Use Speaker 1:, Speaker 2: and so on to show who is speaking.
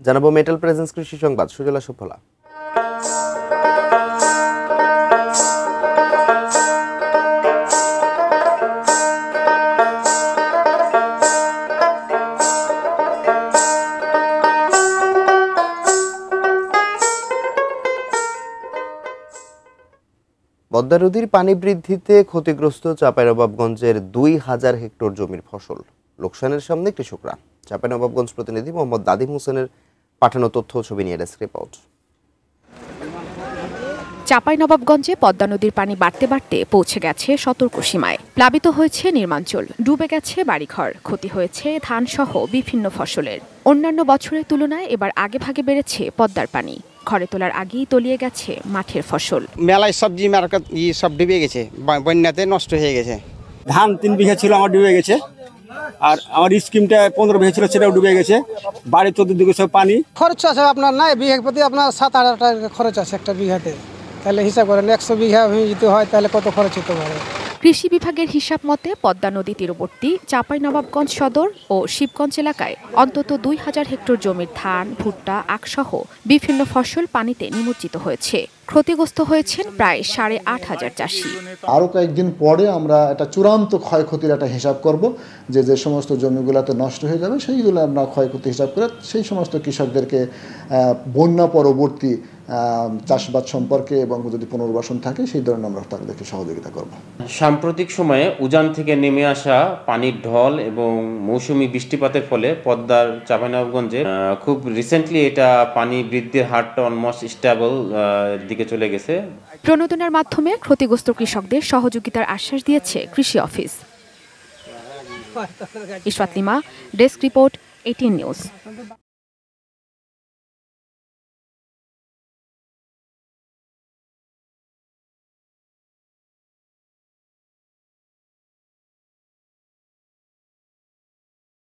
Speaker 1: জানাবো metal presence কৃষি সংবাদ, সুজলা সুফলা। পদ্মা নদীর পানি বৃদ্ধিতে ক্ষতিগ্রস্ত চাঁপাইনবাবগঞ্জের ২,০০০ হেক্টর জমির ফসল। লোকসানের সামনে কৃষকরা। চাঁপাইনবাবগঞ্জ প্রতিনিধি মোহাম্মদ দাদিম হোসেনের পাঠানো তথ্য ছবি নিয়ে ডেস্ক রিপোর্ট।
Speaker 2: চাঁপাইনবাবগঞ্জে পদ্মা নদীর পানি বাড়তে বাড়তে পৌঁছে গেছে সতর্ক সীমায়। প্লাবিত হয়েছে নির্মাঞ্চল, ডুবে গেছে বাড়িঘর, ক্ষতি হয়েছে ধান সহ বিভিন্ন ফসলের। অন্যান্য বছরের তুলনায় এবার আগে ভাগে বেড়েছে পদ্মার পানি। ঘরে তোলার আগেই তলিয়ে গেছে মাঠের ফসল।
Speaker 3: মেলায় সবজি মার্কেট সব ডুবে গেছে, বন্যাতে নষ্ট হয়ে গেছে।
Speaker 4: ধান 3 বিঘা ছিল আমার ডুবে গেছে, আর আমার স্কিমটা 15 বিঘা ছিল সেটাও ডুবে গেছে। বাড়ি চতুর্দিকে সব পানি।
Speaker 5: খরচ আছে আপনার নাই বিঘা প্রতি আপনার 7-8 টাকা খরচ আছে একটা বিঘাতে। তাহলে হিসাব করেন 100 বিঘা যদি হয় তাহলে কত খরচ হতে পারে।
Speaker 2: কৃষি বিভাগের হিসাব মতে পদ্মা নদী তীরবর্তী চাঁপাইনবাবগঞ্জ সদর ও শিবগঞ্জ এলাকায় অন্তত ২,০০০ হেক্টর জমির ধান, ভুট্টা, আখসহ বিভিন্ন ফসল পানিতে নিমজ্জিত হয়েছে। ক্ষতিগ্রস্ত হয়েছেন প্রায় ৮,৫০০ চাষি।
Speaker 6: আরও কয়েকদিন পরে আমরা একটা চূড়ান্ত ক্ষয়ক্ষতির একটা হিসাব করব, যে সমস্ত জমিগুলোতে নষ্ট হয়ে যাবে সেইগুলো আমরা ক্ষয়ক্ষতি হিসাব করে সেই সমস্ত কৃষকদেরকে বন্যা পরবর্তী চাষবাদ সম্পর্কে এবং যদি পুনর্বাসন থাকে সেই ধরনের আমরা তাদেরকে সহযোগিতা করব।
Speaker 7: সাম্প্রতিক সময়ে উজান থেকে নেমে আসা পানির ঢল এবং মৌসুমি বৃষ্টিপাতের ফলে পদ্মার চাঁপাইনবাবগঞ্জে খুব রিসেন্টলি এটা পানি বৃদ্ধির হারটা অলমোস্ট স্টেবল দিকে চলে গেছে।
Speaker 2: প্রণোদনার মাধ্যমে ক্ষতিগ্রস্ত কৃষকদের সহযোগিতার আশ্বাস দিয়েছে কৃষি office. Ishrat lima, desk report, 18 news.